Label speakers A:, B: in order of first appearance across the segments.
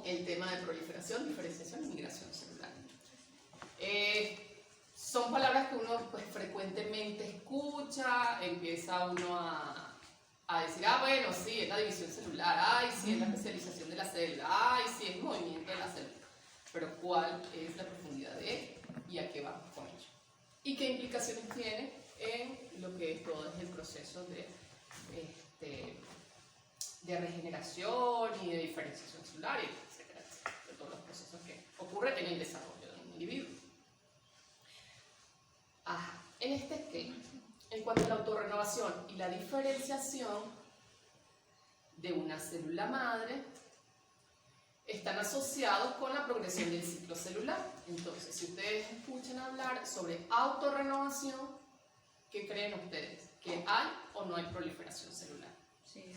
A: el tema de proliferación, diferenciación y migración celular. Son palabras que uno pues, frecuentemente escucha, empieza uno a decir, bueno, sí, es la división celular, ay, sí, es la especialización de la célula, ay, sí, es el movimiento de la célula. Pero ¿cuál es la profundidad de él y a qué vamos con ello? ¿Y qué implicaciones tiene en lo que es todo el proceso de regeneración y de diferenciación celular, etcétera, de todos los procesos que ocurren en el desarrollo de un individuo? En este esquema, en cuanto a la autorrenovación y la diferenciación de una célula madre, están asociados con la progresión del ciclo celular. Entonces, si ustedes escuchan hablar sobre autorrenovación, ¿qué creen ustedes? ¿Que hay o no hay proliferación celular? Sí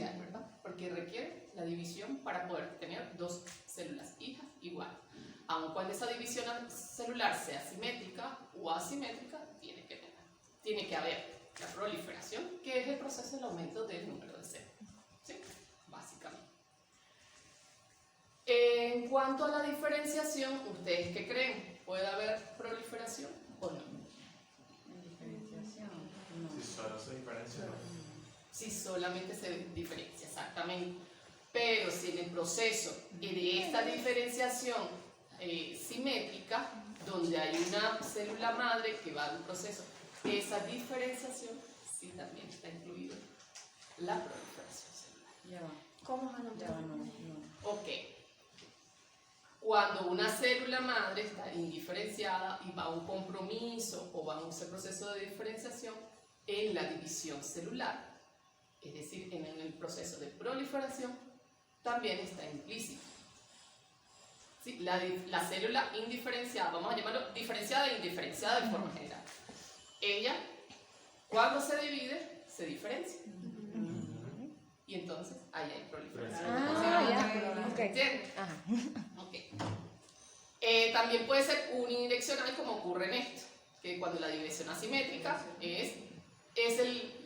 A: hay, ¿verdad? Porque requiere la división para poder tener dos células hijas igual. Aun cuando esa división celular sea simétrica o asimétrica, tiene que haber la proliferación, que es el proceso del aumento del número de células. ¿Sí? Básicamente. En cuanto a la diferenciación, ¿ustedes qué creen? ¿Puede haber proliferación o no?
B: Si solo se diferencia, no.
A: Si solamente se diferencia, exactamente. Pero si en el proceso de esta diferenciación simétrica, donde hay una célula madre que va a un proceso, esa diferenciación sí también está incluida la proliferación celular.
C: Ya va.
A: ¿Cómo van a
C: Ya va, no.
A: Ok. Cuando una célula madre está indiferenciada y va a un compromiso o va a un proceso de diferenciación en la división celular, es decir, en el proceso de proliferación, también está implícito. ¿Sí? La célula indiferenciada, vamos a llamarlo diferenciada e indiferenciada de forma general. Ella, cuando se divide, se diferencia. Y entonces ahí hay proliferación. ¿Entienden? Okay. También puede ser unidireccional, como ocurre en esto, que cuando la división asimétrica es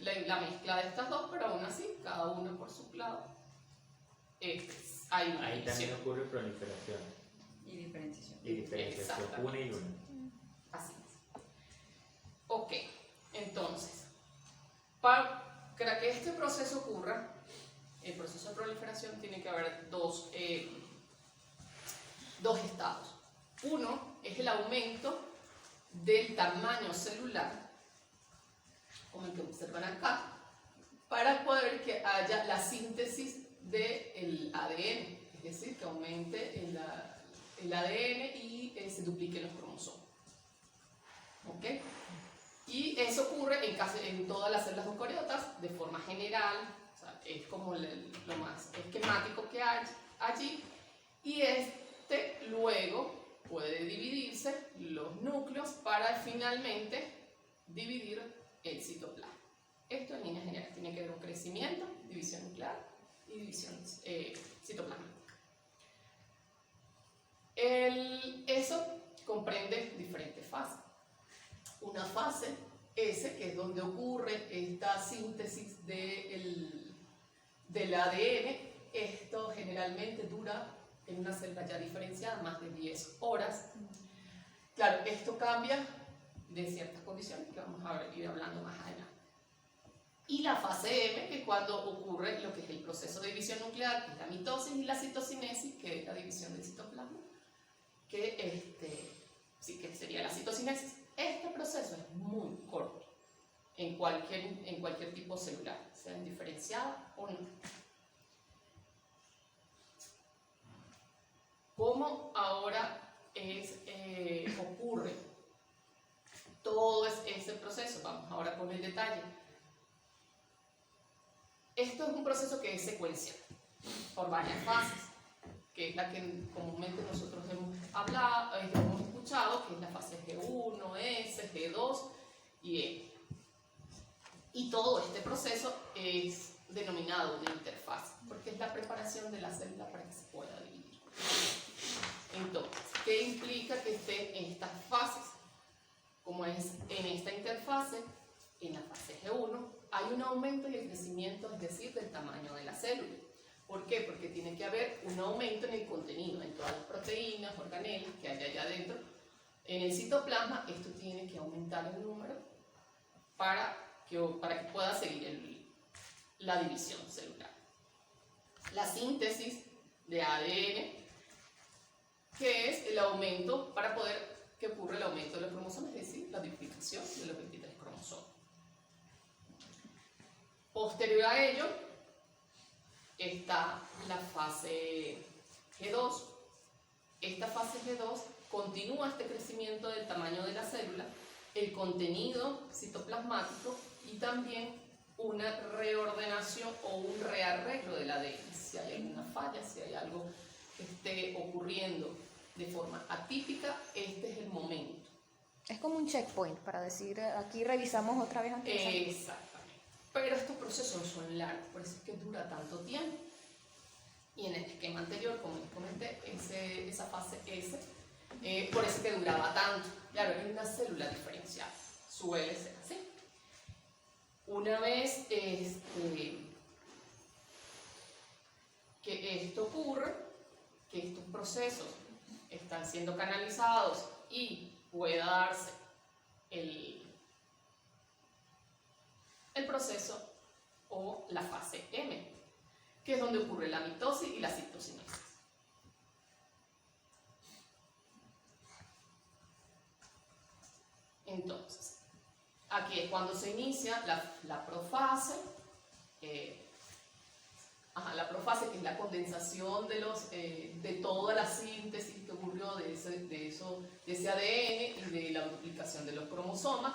A: la mezcla de estas dos, pero aún así, cada una por su lado, hay una
D: Ahí
A: división.
D: también ocurre proliferación
C: Y diferenciación.
D: y diferenciación, una y una.
A: Así es. Ok, entonces, para que este proceso ocurra, el proceso de proliferación tiene que haber dos estados. Uno es el aumento del tamaño celular, como el que observan acá, para poder que haya la síntesis del ADN, es decir, que aumente el ADN y se dupliquen los cromosomas. ¿Ok? Y eso ocurre en todas las células eucariotas de forma general, o sea, es como lo más esquemático que hay allí, y luego puede dividirse los núcleos para finalmente dividir el citoplasma. Esto en líneas generales tiene que ver un crecimiento, división nuclear y división citoplasmática. Eso comprende diferentes fases. Una fase S, que es donde ocurre esta síntesis del ADN. Esto generalmente dura en una célula ya diferenciada más de 10 horas. Claro, esto cambia de ciertas condiciones que vamos a ir hablando más adelante. Y la fase M, que es cuando ocurre lo que es el proceso de división nuclear, que es la mitosis, y la citocinesis, que es la división del citoplasma, que sería la citocinesis. Este proceso es muy corto en cualquier tipo celular, sea indiferenciada o no. ¿Cómo ahora ocurre todo ese proceso? Vamos ahora con el detalle. Esto es un proceso que es secuencial por varias fases, que es la que comúnmente nosotros hemos hablado, hemos escuchado, que es la fase G1, S, G2 y E. Y todo este proceso es denominado una interfase, porque es la preparación de la célula para que se pueda dividir. Entonces, ¿qué implica que esté en estas fases? Como es en esta interfase, en la fase G1, hay un aumento y el crecimiento, es decir, del tamaño de la célula. ¿Por qué? Porque tiene que haber un aumento en el contenido, en todas las proteínas, organelas que hay allá adentro. En el citoplasma esto tiene que aumentar el número para que pueda seguir la división celular. La síntesis de ADN, que es el aumento para poder que ocurra el aumento de los cromosomas, es decir, la duplicación de los 23 cromosomas. Posterior a ello está la fase G2. Esta fase G2 continúa este crecimiento del tamaño de la célula, el contenido citoplasmático y también una reordenación o un rearreglo del ADN. Si hay alguna falla, si hay algo que esté ocurriendo de forma atípica, este es el momento.
C: Es como un checkpoint para decir, aquí revisamos otra vez antes de salir.
A: Exactamente. Pero estos procesos no son largos, por eso es que dura tanto tiempo. Y en el esquema anterior, como les comenté, esa fase S, por eso es que duraba tanto. Claro, es una célula diferencial, suele ser así. Una vez que esto ocurre, que estos procesos están siendo canalizados y pueda darse el proceso o la fase M, que es donde ocurre la mitosis y la citocinesis. Entonces, aquí es cuando se inicia la profase, la profase, que es la condensación de toda la síntesis que ocurrió de ese ADN y de la duplicación de los cromosomas,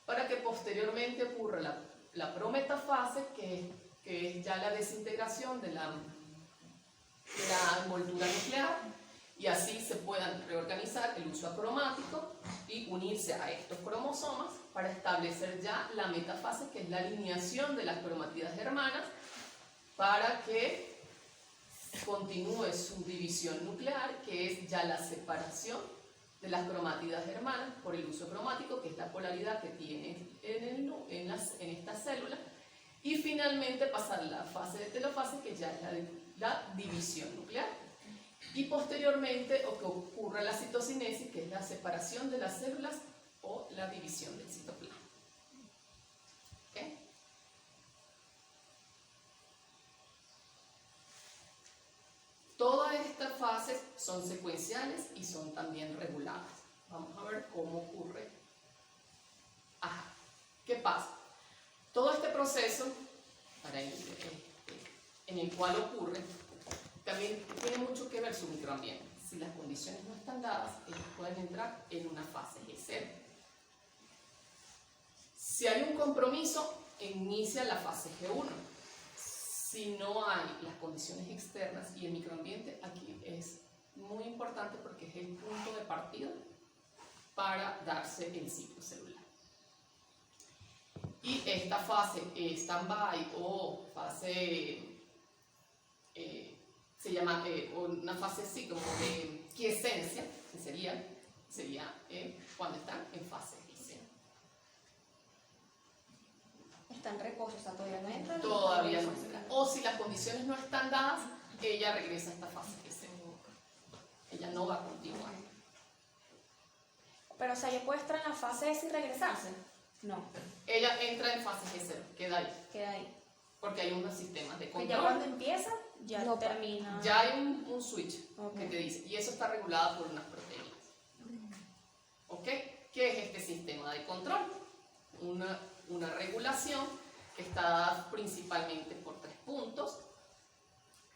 A: para que posteriormente ocurra la prometafase, que es ya la desintegración de la envoltura nuclear, y así se puedan reorganizar el uso acromático y unirse a estos cromosomas para establecer ya la metafase, que es la alineación de las cromatidas hermanas, para que continúe su división nuclear, que es ya la separación de las cromatidas hermanas por el uso cromático, que es la polaridad que tiene en esta célula, y finalmente pasar a la fase de telofase, que ya es la división nuclear, y posteriormente o que ocurra la citocinesis, que es la separación de las células o la división del citoplasma. ¿Okay? Todas estas fases son secuenciales y son también reguladas. Vamos a ver cómo ocurre. ¿Qué pasa? Todo este proceso en el cual ocurre también tiene mucho que ver su microambiente. Si las condiciones no están dadas, ellos pueden entrar en una fase G0. Si hay un compromiso, inicia la fase G1. Si no hay las condiciones externas y el microambiente, aquí es muy importante porque es el punto de partida para darse el ciclo celular. Y esta fase stand-by o fase, se llama una fase así como de quiescencia, que sería cuando están en fase G0.
C: Está en reposo, o sea, todavía no entra.
A: Todavía no entra. O si las condiciones no están dadas, ella regresa a esta fase G0. Ella no va a continuar.
C: Pero, o sea, ella puede estar en la fase sin regresarse. No.
A: Ella entra en fase G0, queda ahí.
C: Queda ahí.
A: Porque hay unos sistemas de
C: Y
A: control.
C: ya cuando empieza, ya no termina.
A: Ya hay un switch
C: Okay.
A: que te dice, y eso está regulado por unas proteínas. ¿Ok? ¿Qué es este sistema de control? Una regulación que está dada principalmente por 3 puntos.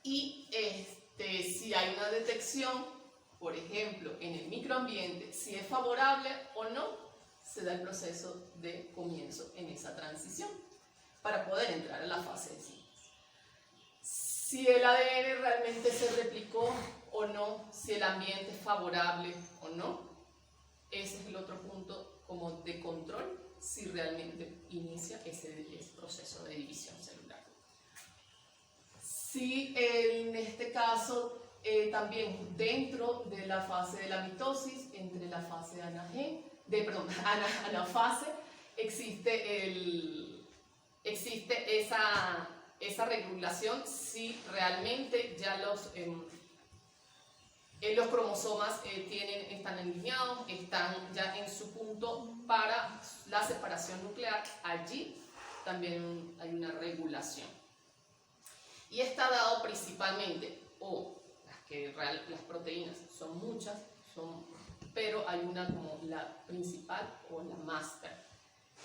A: Y si hay una detección, por ejemplo, en el microambiente, si es favorable o no, se da el proceso de comienzo en esa transición para poder entrar a la fase de síntesis. Si el ADN realmente se replicó o no, si el ambiente es favorable o no, ese es el otro punto como de control, si realmente inicia ese proceso de división celular. Si en este caso también dentro de la fase de la mitosis, entre la fase de anafase, existe esa esa regulación si realmente ya los cromosomas están alineados, están ya en su punto para la separación nuclear. Allí también hay una regulación. Y está dado principalmente, las proteínas son muchas, pero hay una como la principal o la máster,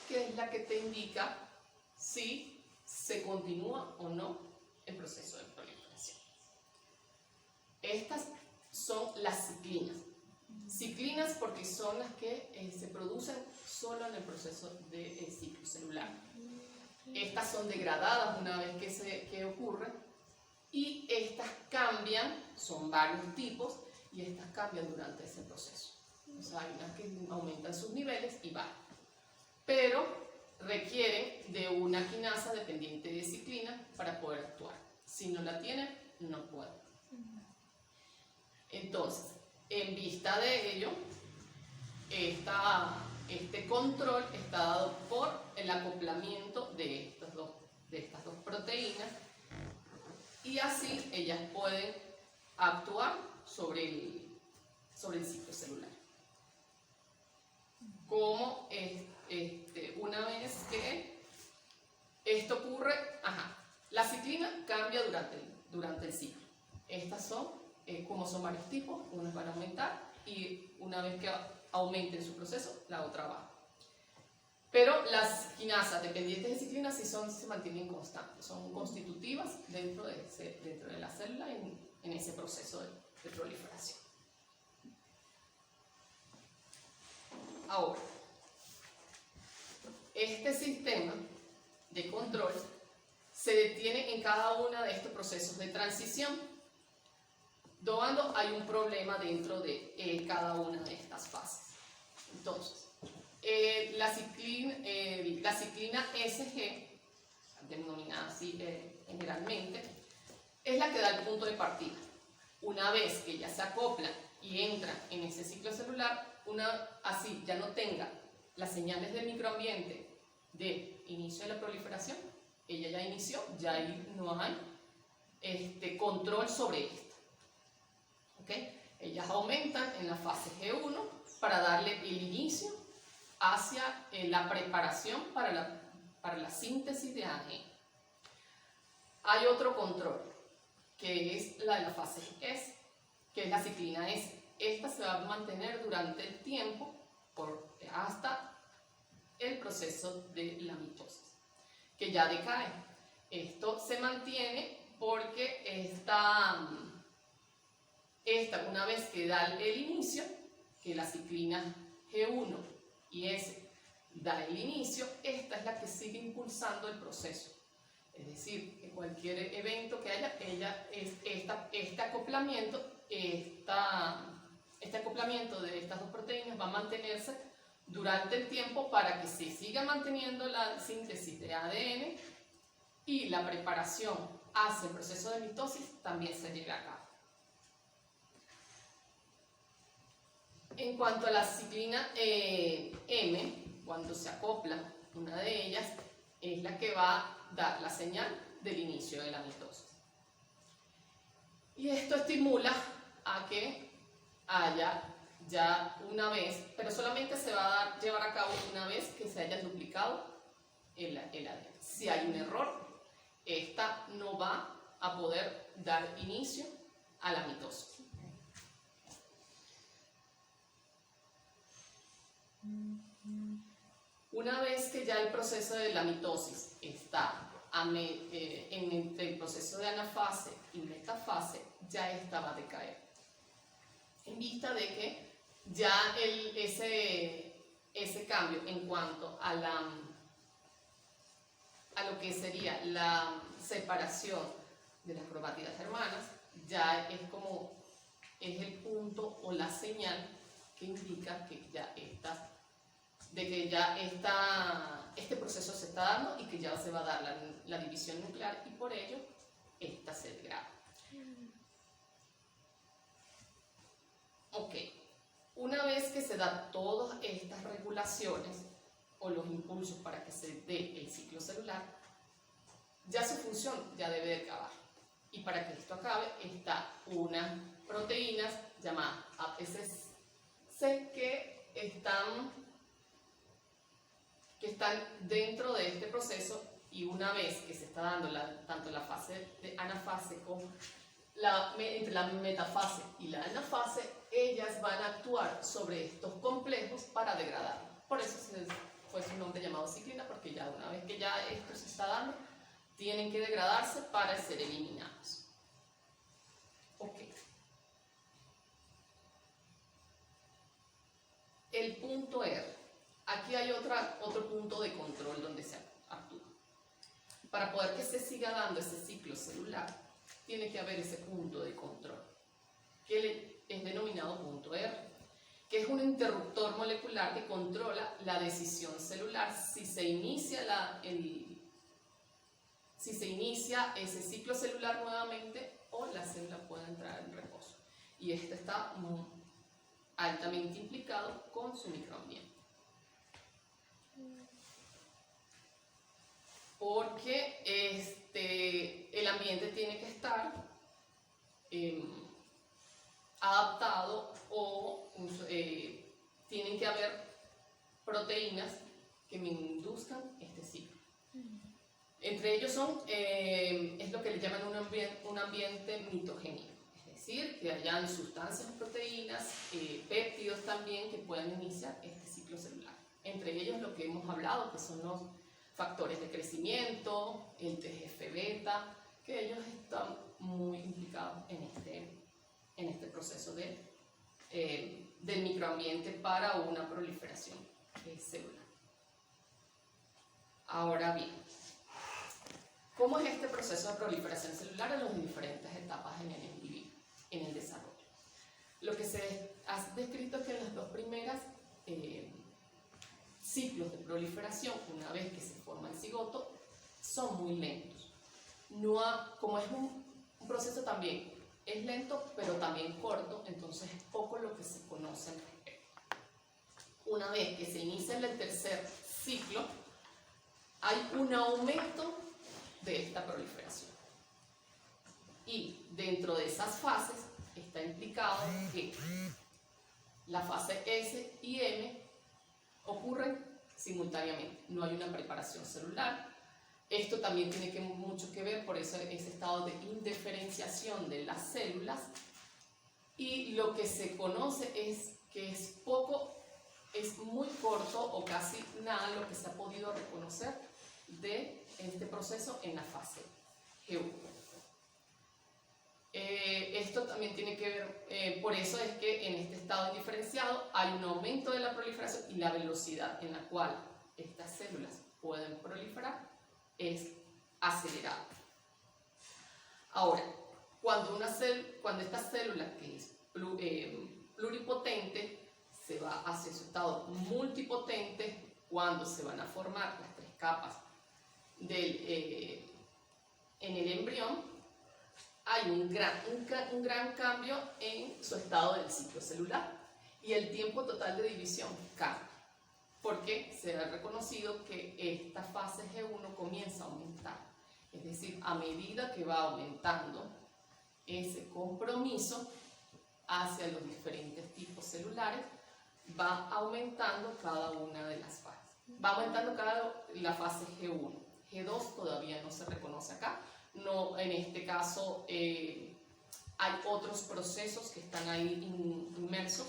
A: que es la que te indica si se continúa o no el proceso de proliferación. Estas son las ciclinas. Ciclinas porque son las que se producen solo en el proceso de ciclo celular. Estas son degradadas una vez que ocurre, y estas cambian, son varios tipos, y estas cambian durante ese proceso. O sea, hay unas que aumentan sus niveles y bajan. Pero requieren de una quinasa dependiente de ciclina para poder actuar. Si no la tienen, no pueden. Entonces, en vista de ello, este control está dado por el acoplamiento de estas dos proteínas, y así ellas pueden actuar sobre el ciclo celular. Como una vez que esto ocurre, la ciclina cambia durante el ciclo. Estas son, como son varios tipos, unas van a aumentar y una vez que aumenten su proceso, la otra baja. Pero las quinasas dependientes de ciclina sí se mantienen constantes, son constitutivas dentro de la célula en ese proceso de proliferación. Ahora, este sistema de control se detiene en cada uno de estos procesos de transición, donde hay un problema dentro de cada una de estas fases. Entonces, la ciclina SG, denominada así generalmente, es la que da el punto de partida. Una vez que ya se acopla y entra en ese ciclo celular, así ya no tenga las señales del microambiente de inicio de la proliferación, ella ya inició, ya ahí no hay control sobre esta. ¿Okay? Ellas aumentan en la fase G1 para darle el inicio hacia la preparación para la síntesis de ADN. Hay otro control, que es la de la fase S, que es la ciclina S. Esta se va a mantener durante el tiempo hasta el proceso de la mitosis, que ya decae. Esto se mantiene porque una vez que da el inicio, que la ciclina G1 y S da el inicio, esta es la que sigue impulsando el proceso. Es decir, que cualquier evento que haya, este acoplamiento de estas dos proteínas va a mantenerse durante el tiempo para que se siga manteniendo la síntesis de ADN y la preparación hacia el proceso de mitosis también se lleve a cabo. En cuanto a la ciclina M, cuando se acopla una de ellas, es la que va a dar la señal del inicio de la mitosis. Y esto estimula a que haya ya una vez, pero solamente se va a llevar a cabo una vez que se haya duplicado el ADN. Si hay un error, esta no va a poder dar inicio a la mitosis. Una vez que ya el proceso de la mitosis está entre el proceso de anafase y metafase, ya esta va a decaer. En vista de que ya ese cambio en cuanto a lo que sería la separación de las cromátidas hermanas, ya es el punto o la señal que indica que este proceso se está dando y que ya se va a dar la división nuclear, y por ello esta se degrada. Ok, una vez que se dan todas estas regulaciones o los impulsos para que se dé el ciclo celular, ya su función ya debe de acabar. Y para que esto acabe, está unas proteínas llamadas APCC que están dentro de este proceso, y una vez que se está dando tanto la fase de anafase como entre la metafase y la anafase, ellas van a actuar sobre estos complejos para degradarlos. Por eso fue su nombre llamado ciclina, porque ya una vez que ya esto se está dando, tienen que degradarse para ser eliminados. Ok. El punto R. Aquí hay otro punto de control donde se actúa. Para poder que se siga dando ese ciclo celular, tiene que haber ese punto de control, que es denominado punto R, que es un interruptor molecular que controla la decisión celular si se inicia ese ciclo celular nuevamente o la célula puede entrar en reposo. Y esto está altamente implicado con su microambiente. Porque el ambiente tiene que estar adaptado o tienen que haber proteínas que me induzcan este ciclo. Entre ellos es lo que le llaman un ambiente mitogénico, es decir, que hayan sustancias o proteínas, péptidos también que puedan iniciar este ciclo celular. Entre ellos lo que hemos hablado, que son los factores de crecimiento, el TGF-beta, que ellos están muy implicados en este proceso del microambiente para una proliferación celular. Ahora bien, ¿cómo es este proceso de proliferación celular en las diferentes etapas en el individuo, en el desarrollo? Lo que se ha descrito es que en las dos primeras ciclos de proliferación, una vez que se forma el cigoto, son muy lentos. Como es un proceso también, es lento pero también corto, entonces es poco lo que se conoce al respecto. Una vez que se inicia el tercer ciclo, hay un aumento de esta proliferación. Y dentro de esas fases está implicado que la fase S y M ocurren simultáneamente, no hay una preparación celular. Esto también tiene mucho que ver por ese estado de indiferenciación de las células, y lo que se conoce es que es muy corto o casi nada lo que se ha podido reconocer de este proceso en la fase G1. Esto también tiene que ver, por eso es que en este estado indiferenciado hay un aumento de la proliferación, y la velocidad en la cual estas células pueden proliferar es acelerada. Ahora, cuando esta célula, que es pluripotente, se va hacia su estado multipotente, cuando se van a formar las tres capas en el embrión, hay un gran cambio en su estado del ciclo celular, y el tiempo total de división cambia, porque se ha reconocido que esta fase G1 comienza a aumentar. Es decir, a medida que va aumentando ese compromiso hacia los diferentes tipos celulares, va aumentando cada una de las fases. Va aumentando la fase G1. G2 todavía no se reconoce acá. No, en este caso hay otros procesos que están ahí inmersos,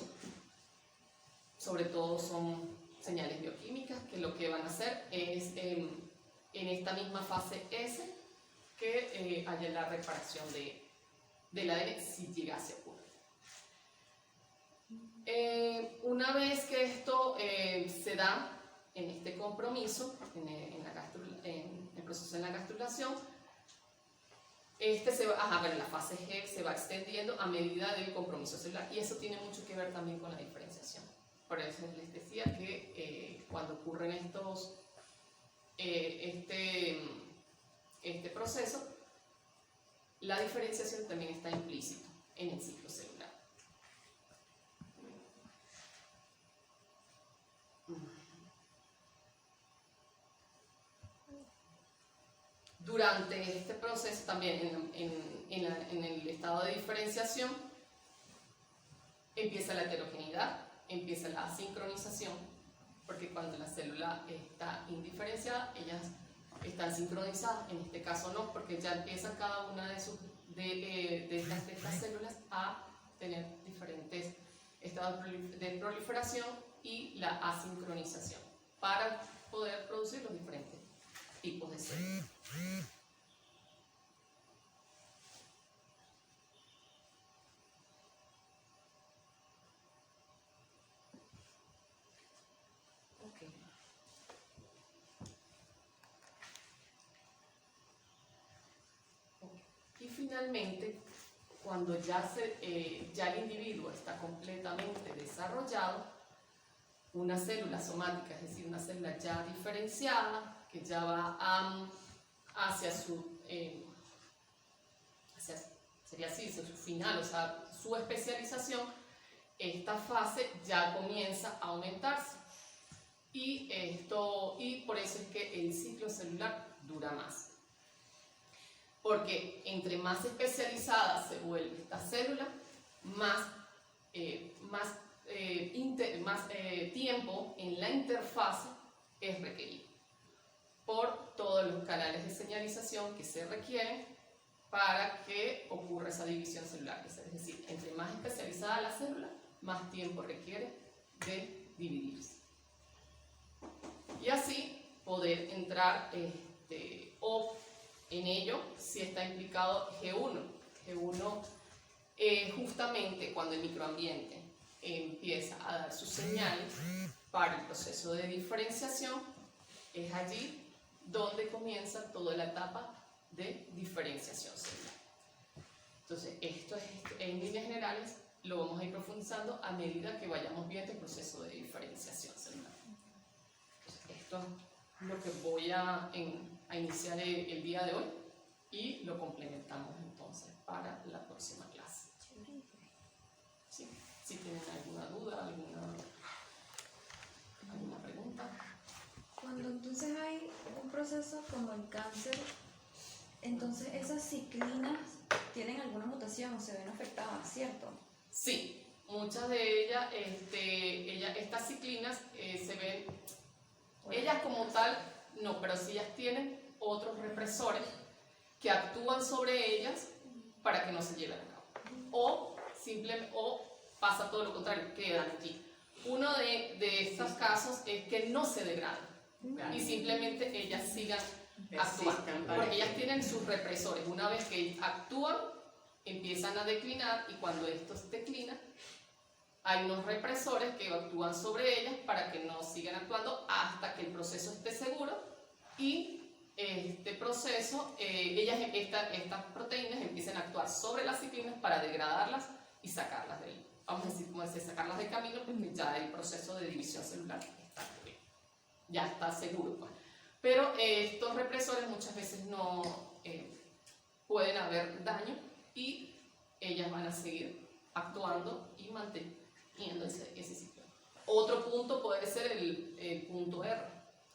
A: sobre todo son señales bioquímicas, que lo que van a hacer es en esta misma fase S que haya la reparación del ADN si llegase a ocurrir. Una vez que esto se da en este compromiso, en el proceso de la gastrulación, la fase G se va extendiendo a medida del compromiso celular, y eso tiene mucho que ver también con la diferenciación. Por eso les decía que cuando ocurren este proceso, la diferenciación también está implícito en el ciclo celular. durante este proceso también en el estado de diferenciación empieza la heterogeneidad, empieza la asincronización, porque cuando la célula está indiferenciada, ellas están sincronizadas, en este caso no, porque ya empieza cada una de estas células a tener diferentes estados de proliferación y la asincronización para poder producir los diferentes tipos de células. Y finalmente, cuando ya el individuo está completamente desarrollado, una célula somática, es decir, una célula ya diferenciada, que ya va hacia su final, o sea, su especialización, esta fase ya comienza a aumentarse. Y por eso es que el ciclo celular dura más. Porque entre más especializada se vuelve esta célula, más tiempo en la interfase es requerido por todos los canales de señalización que se requieren para que ocurra esa división celular. Es decir, entre más especializada la célula, más tiempo requiere de dividirse. Y así poder entrar en ello si está implicado G1. G1 justamente cuando el microambiente empieza a dar sus señales para el proceso de diferenciación, es allí donde comienza toda la etapa de diferenciación celular. Entonces, esto es, en líneas generales lo vamos a ir profundizando a medida que vayamos viendo el proceso de diferenciación celular. Entonces, esto es lo que voy a iniciar el día de hoy y lo complementamos entonces para la próxima clase. ¿Sí? Si tienen alguna duda, alguna pregunta.
C: Cuando entonces hay un proceso como el cáncer, entonces esas ciclinas tienen alguna mutación o se ven afectadas, ¿cierto?
A: Sí, muchas de ellas, estas ciclinas se ven, ellas como tal, no, pero sí ellas tienen otros represores que actúan sobre ellas para que no se lleven a cabo. O pasa todo lo contrario, quedan aquí. Uno de estos casos es que no se degradan y simplemente ellas sigan actuando, porque ellas tienen sus represores. Una vez que actúan, empiezan a declinar, y cuando estos declinan, hay unos represores que actúan sobre ellas para que no sigan actuando hasta que el proceso esté seguro, y este proceso, estas proteínas empiezan a actuar sobre las ciclinas para degradarlas y sacarlas de ahí. Vamos a decir, como decir, sacarlas del camino, porque ya el proceso de división celular ya está seguro, pues. Pero estos represores muchas veces no pueden haber daño, y ellas van a seguir actuando y manteniendo ese ciclo. Otro punto puede ser el punto R,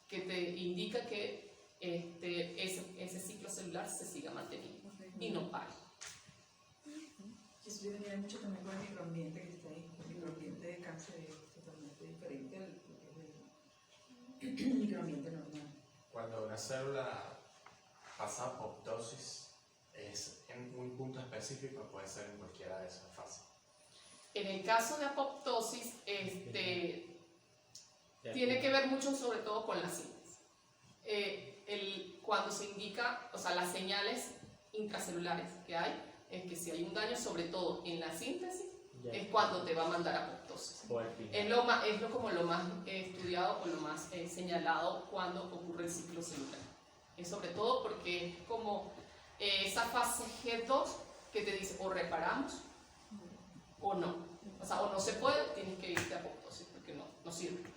A: que te indica que ese ciclo celular se siga manteniendo y no pare.
E: Eso tiene que ver mucho también con el microambiente que está ahí. El microambiente de cáncer es totalmente diferente al microambiente normal.
B: Cuando una célula pasa a apoptosis, es en un punto específico, puede ser en cualquiera de esas fases.
A: En el caso de apoptosis, tiene que ver mucho sobre todo con la síntesis. Cuando se indica, o sea, las señales intracelulares que hay, es que si hay un daño, sobre todo en la síntesis, es cuando te va a mandar a apoptosis. Es como lo más estudiado o lo más señalado cuando ocurre el ciclo celular. Es sobre todo porque es como esa fase G2 que te dice o reparamos o no. O sea, o no se puede, tienes que irte a apoptosis porque no sirve.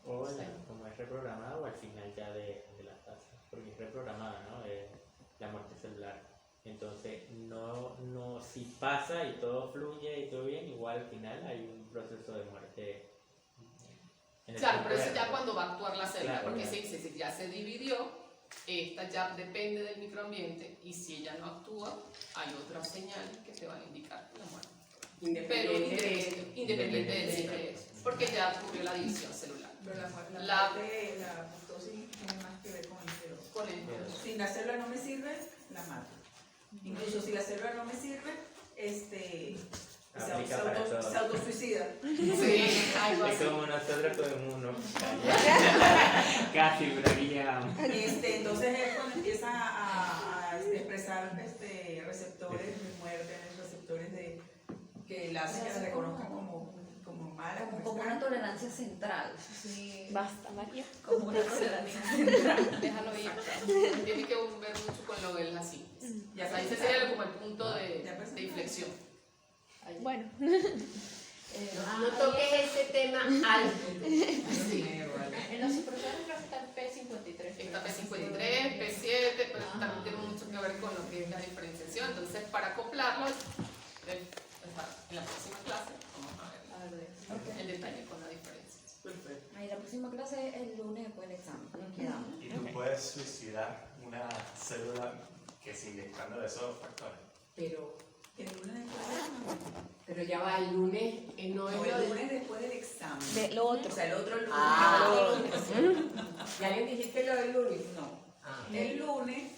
D: O como es reprogramada, o al final ya de la fase, porque es reprogramada, ¿no? La muerte celular. Entonces, no, si pasa y todo fluye y todo bien, igual al final hay un proceso de muerte.
A: Claro, pero eso ya cuando va a actuar la célula, claro, porque se dice, si ya se dividió, esta ya depende del microambiente y si ella no actúa, hay otras señales que te van a indicar la muerte. Pero independiente de si es, porque ya ocurrió la división celular.
E: Pero la
A: La-
E: apoptosis tiene más que ver con el cero.
A: Con el
E: Si la célula no me sirve, la mato. Incluso si la célula no me sirve,
D: Aplica para todo.
E: se autosuicida.
A: sí, algo
D: Es
A: así.
D: como nosotros podemos uno. Casi, pero aquí llegamos.
E: Entonces es cuando empieza a expresar receptores de muerte, receptores que la hacen que la reconozcan como mala,
C: Como una
E: extraña.
C: tolerancia central.
E: Sí.
F: Basta, María.
C: Como una tolerancia central.
F: Déjalo ir.
A: Tiene que ver mucho con lo de la síntesis.
E: Ya
A: O sea, ese sería como el punto de inflexión.
F: Bueno,
G: No toques ese tema alto.
A: Sí.
F: en los supresores creo que está el P53.
A: Está P53, P7, pero también tiene mucho que ver con lo que es la diferenciación. Entonces, para acoplarlo, en la próxima clase vamos a ver el detalle con la diferencia.
B: Perfecto.
C: Ahí la próxima clase es el lunes después del examen. Nos quedamos.
B: Y tú puedes suicidar una célula que es inyectando de esos factores.
G: Pero,
E: El lunes después del examen.
G: pero ya va el lunes, no es
E: No,
G: lo
E: el
G: de...
E: lunes después del examen.
F: De lo otro.
E: O sea, el otro lunes.
G: Ah, ¿ya le dijiste lo del lunes?
E: No.
G: Ah.
E: El lunes